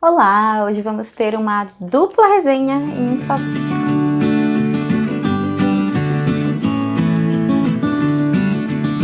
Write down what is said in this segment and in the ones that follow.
Olá, hoje vamos ter uma dupla resenha em um só vídeo.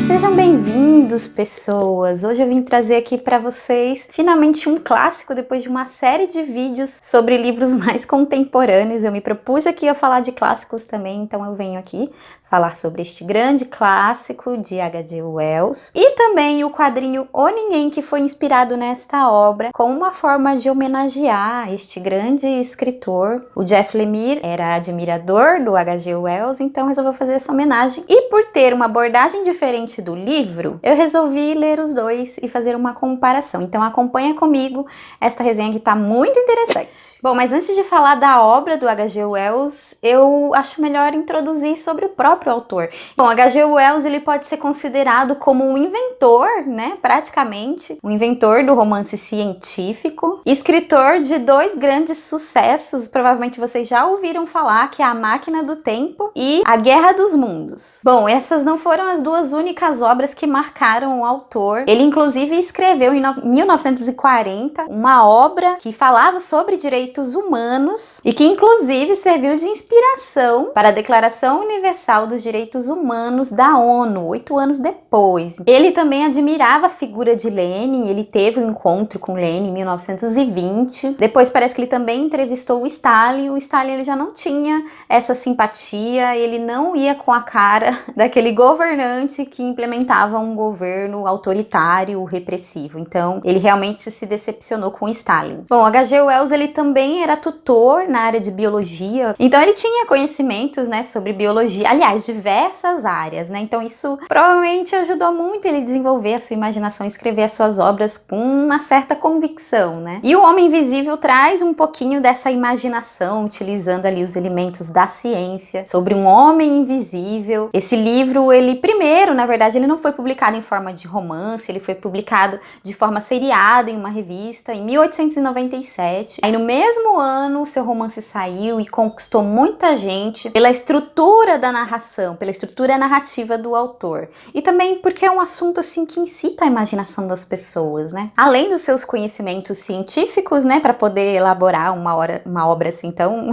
Sejam bem-vindos, pessoas! Hoje eu vim trazer aqui para vocês finalmente um clássico depois de uma série de vídeos sobre livros mais contemporâneos. Eu me propus aqui a falar de clássicos também, então eu venho aqui falar sobre este grande clássico de H.G. Wells e também o quadrinho O Ninguém, que foi inspirado nesta obra como uma forma de homenagear este grande escritor. O Jeff Lemire era admirador do H.G. Wells, então resolveu fazer essa homenagem. E por ter uma abordagem diferente do livro, eu resolvi ler os dois e fazer uma comparação. Então acompanha comigo esta resenha que está muito interessante. Bom, mas antes de falar da obra do H.G. Wells, eu acho melhor introduzir sobre o próprio autor. Bom, H.G. Wells ele pode ser considerado como um inventor, né, praticamente, um inventor do romance científico, escritor de dois grandes sucessos, provavelmente vocês já ouviram falar, que é A Máquina do Tempo e A Guerra dos Mundos. Bom, essas não foram as duas únicas obras que marcaram o autor. Ele inclusive escreveu em 1940 uma obra que falava sobre direitos humanos e que inclusive serviu de inspiração para a Declaração Universal dos Direitos Humanos da ONU, 8 anos depois. Ele também admirava a figura de Lenin, ele teve um encontro com Lenin em 1920. Depois parece que ele também entrevistou o Stalin. O Stalin ele já não tinha essa simpatia, ele não ia com a cara daquele governante que implementava um governo autoritário, repressivo. Então, ele realmente se decepcionou com o Stalin. Bom, H.G. Wells ele também era tutor na área de biologia, então ele tinha conhecimentos, né, sobre biologia, aliás, diversas áreas, né, então isso provavelmente ajudou muito ele a desenvolver a sua imaginação e escrever as suas obras com uma certa convicção, né. E O Homem Invisível traz um pouquinho dessa imaginação, utilizando ali os elementos da ciência, sobre um homem invisível. Esse livro, ele primeiro, na verdade, ele não foi publicado em forma de romance, ele foi publicado de forma seriada em uma revista em 1897. Aí no mesmo ano, seu romance saiu e conquistou muita gente pela estrutura da narração, pela estrutura narrativa do autor. E também porque é um assunto assim que incita a imaginação das pessoas, né? Além dos seus conhecimentos científicos, né, para poder elaborar uma obra assim tão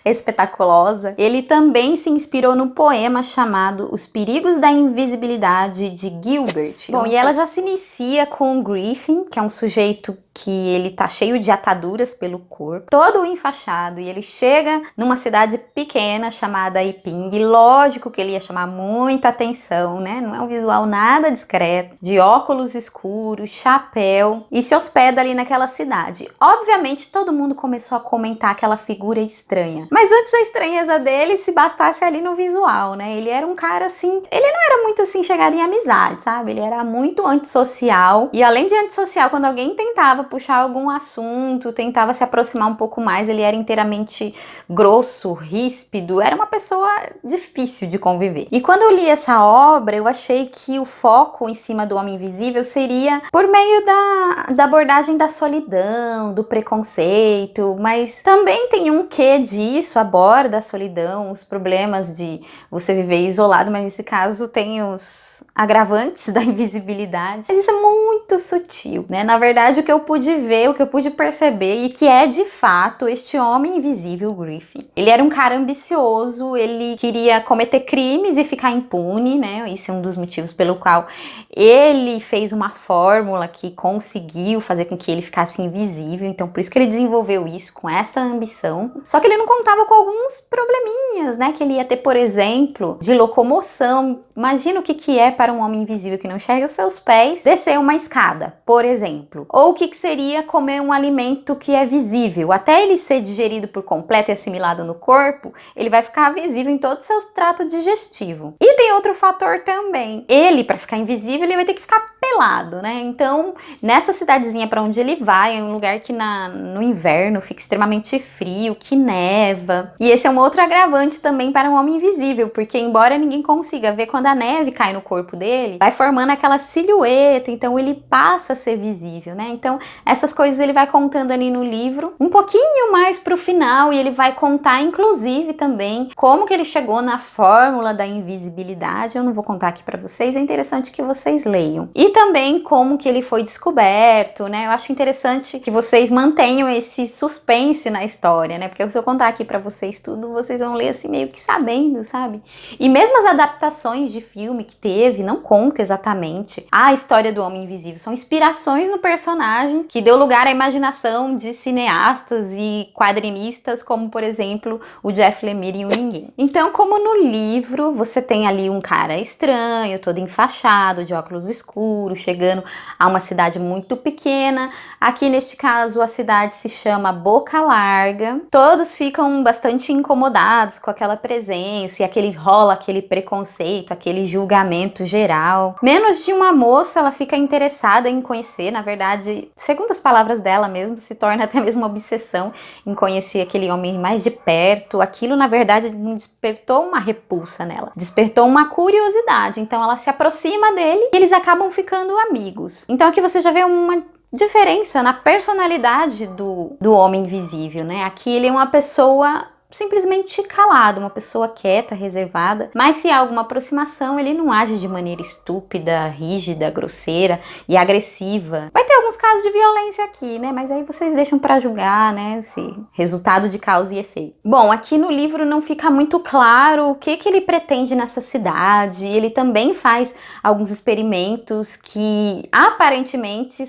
espetaculosa, ele também se inspirou no poema chamado Os Perigos da Invisibilidade, de Gilbert. Bom, e ela já se inicia com o Griffin, que é um sujeito que ele tá cheio de ataduras pelo corpo, todo enfaixado, e ele chega numa cidade pequena chamada Iping, e lógico que ele ia chamar muita atenção, né? Não é um visual nada discreto, de óculos escuros, chapéu, e se hospeda ali naquela cidade. Obviamente todo mundo começou a comentar aquela figura estranha, mas antes a estranheza dele se bastasse ali no visual, né? Ele era um cara assim, ele não era muito assim chegado em amizade, sabe? Ele era muito antissocial, e além de antissocial, quando alguém tentava puxar algum assunto, tentava se aproximar um pouco mais, ele era inteiramente grosso, ríspido, era uma pessoa difícil de conviver. E quando eu li essa obra, eu achei que o foco em cima do Homem Invisível seria por meio da abordagem da solidão, do preconceito, mas também tem um quê disso, aborda a solidão, os problemas de você viver isolado, mas nesse caso tem os agravantes da invisibilidade. Mas isso é muito sutil, né? Na verdade, o que eu pude ver, o que eu pude perceber, e que é de fato este homem invisível, Griffin. Ele era um cara ambicioso, ele queria cometer crimes e ficar impune, né? Isso é um dos motivos pelo qual ele fez uma fórmula que conseguiu fazer com que ele ficasse invisível, então por isso que ele desenvolveu isso, com essa ambição. Só que ele não contava com alguns probleminhas, né? Que ele ia ter, por exemplo, de locomoção. Imagina o que é para um homem invisível que não enxerga os seus pés descer uma escada, por exemplo. Ou o que seria comer um alimento que é visível. Até ele ser digerido por completo e assimilado no corpo, ele vai ficar visível em todo o seu trato digestivo. E tem outro fator também. Ele, para ficar invisível, ele vai ter que ficar pelado, né? Então, nessa cidadezinha para onde ele vai, é um lugar que no inverno fica extremamente frio, que neva. E esse é um outro agravante também para um homem invisível, porque embora ninguém consiga ver quando a neve cai no corpo dele, vai formando aquela silhueta, então ele passa a ser visível, né? Então, essas coisas ele vai contando ali no livro, um pouquinho mais pro final, e ele vai contar, inclusive, também como que ele chegou na fórmula da invisibilidade. Eu não vou contar aqui para vocês, é interessante que vocês leiam. E também como que ele foi descoberto, né? Eu acho interessante que vocês mantenham esse suspense na história, né? Porque se eu contar aqui pra vocês tudo, vocês vão ler assim meio que sabendo, sabe? E mesmo as adaptações de filme que teve, não conta exatamente a história do Homem Invisível. São inspirações no personagem que deu lugar à imaginação de cineastas e quadrinistas, como por exemplo o Jeff Lemire em O Ninguém. Então, como no livro, você tem ali um cara estranho, todo enfaixado, de óculos escuros, chegando a uma cidade muito pequena. Aqui neste caso a cidade se chama Boca Larga. Todos ficam bastante incomodados com aquela presença e rola aquele preconceito, aquele julgamento geral. Menos de uma moça, ela fica interessada em conhecer, na verdade, segundo as palavras dela mesmo, se torna até mesmo uma obsessão em conhecer aquele homem mais de perto. Aquilo, na verdade, não despertou uma repulsa nela, despertou uma curiosidade. Então ela se aproxima dele e eles acabam ficando amigos. Então aqui você já vê uma diferença na personalidade do Homem Invisível, né? Aqui ele é uma pessoa simplesmente calado, uma pessoa quieta, reservada, mas se há alguma aproximação, ele não age de maneira estúpida, rígida, grosseira e agressiva. Vai ter alguns casos de violência aqui, né? Mas aí vocês deixam pra julgar, né? Esse resultado de causa e efeito. Bom, aqui no livro não fica muito claro o que ele pretende nessa cidade. Ele também faz alguns experimentos que aparentemente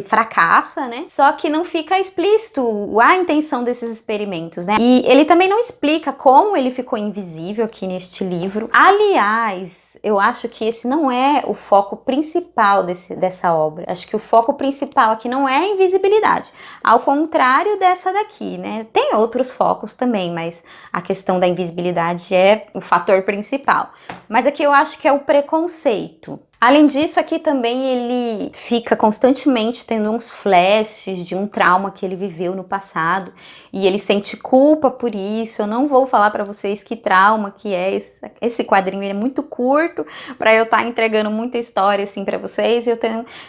fracassa, né? Só que não fica explícito a intenção desses experimentos, né? E ele também não explica como ele ficou invisível aqui neste livro. Aliás, eu acho que esse não é o foco principal dessa obra. Acho que o foco principal aqui não é a invisibilidade, ao contrário dessa daqui, né? Tem outros focos também, mas a questão da invisibilidade é o fator principal. Mas aqui eu acho que é o preconceito. Além disso, aqui também ele fica constantemente tendo uns flashes de um trauma que ele viveu no passado e ele sente culpa por isso. Eu não vou falar pra vocês que trauma que é esse quadrinho, ele é muito curto pra eu estar entregando muita história assim pra vocês.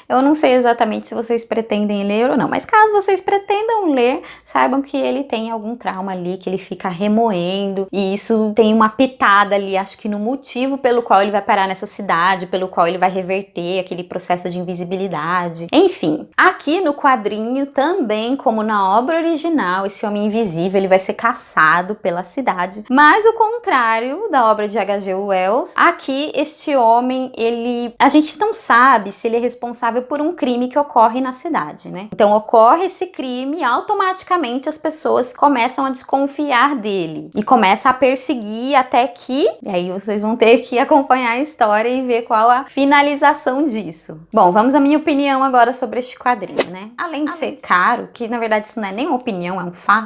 Eu não sei exatamente se vocês pretendem ler ou não, mas caso vocês pretendam ler, saibam que ele tem algum trauma ali que ele fica remoendo e isso tem uma pitada ali, acho que no motivo pelo qual ele vai parar nessa cidade, pelo qual ele vai reverter aquele processo de invisibilidade. Enfim, aqui no quadrinho também, como na obra original, esse homem invisível ele vai ser caçado pela cidade, mas o contrário da obra de H.G. Wells, aqui este homem, a gente não sabe se ele é responsável por um crime que ocorre na cidade, né? Então ocorre esse crime e automaticamente as pessoas começam a desconfiar dele e começam a perseguir até que, e aí vocês vão ter que acompanhar a história e ver qual a finalização disso. Bom, vamos à minha opinião agora sobre este quadrinho, né? Além de ser caro, que na verdade isso não é nem uma opinião, é um fato,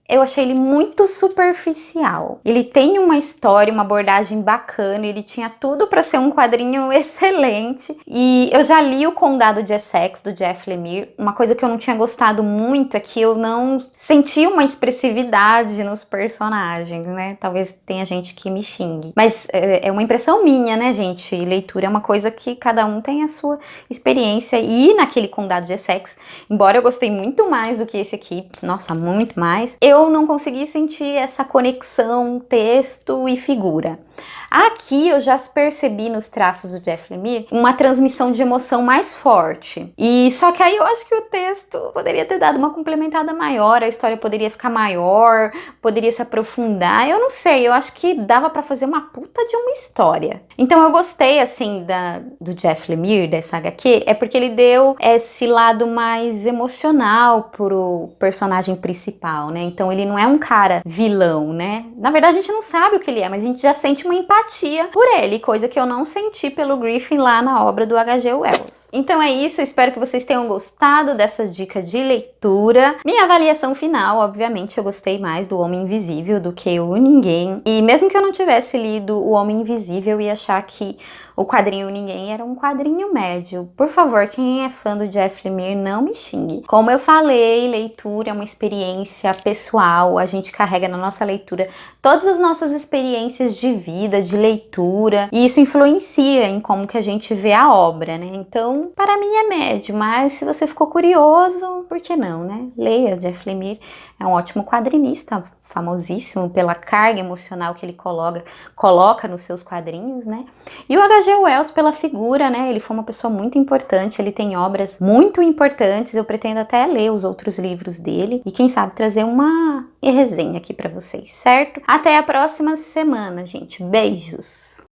eu achei ele muito superficial. Ele tem uma história, uma abordagem bacana, ele tinha tudo para ser um quadrinho excelente. E eu já li O Condado de Essex, do Jeff Lemire. Uma coisa que eu não tinha gostado muito é que eu não senti uma expressividade nos personagens, né? Talvez tenha gente que me xingue. Mas é uma impressão minha, né, gente? Leitura é uma coisa que cada um tem a sua experiência. E naquele Condado de Essex, embora eu gostei muito mais do que esse aqui, nossa, muito mais, eu não consegui sentir essa conexão texto e figura. Aqui eu já percebi nos traços do Jeff Lemire uma transmissão de emoção mais forte. E só que aí eu acho que o texto poderia ter dado uma complementada maior, a história poderia ficar maior, poderia se aprofundar. Eu não sei, eu acho que dava pra fazer uma puta de uma história. Então eu gostei assim do Jeff Lemire, dessa HQ, é porque ele deu esse lado mais emocional pro personagem principal, né? Então ele não é um cara vilão, né? Na verdade a gente não sabe o que ele é, mas a gente já sente uma empatia por ele, coisa que eu não senti pelo Griffin lá na obra do H.G. Wells. Então é isso, eu espero que vocês tenham gostado dessa dica de leitura. Minha avaliação final, obviamente, eu gostei mais do Homem Invisível do que o Ninguém. E mesmo que eu não tivesse lido o Homem Invisível, eu ia achar que o quadrinho Ninguém era um quadrinho médio. Por favor, quem é fã do Jeff Lemire, não me xingue. Como eu falei, leitura é uma experiência pessoal, a gente carrega na nossa leitura todas as nossas experiências de vida, de leitura, e isso influencia em como que a gente vê a obra, né? Então, para mim é médio, mas se você ficou curioso, por que não, né? Leia, Jeff Lemire é um ótimo quadrinista, famosíssimo pela carga emocional que ele coloca nos seus quadrinhos, né? E o H.G. H.G. Wells pela figura, né? Ele foi uma pessoa muito importante, ele tem obras muito importantes, eu pretendo até ler os outros livros dele e quem sabe trazer uma resenha aqui pra vocês, certo? Até a próxima semana, gente. Beijos!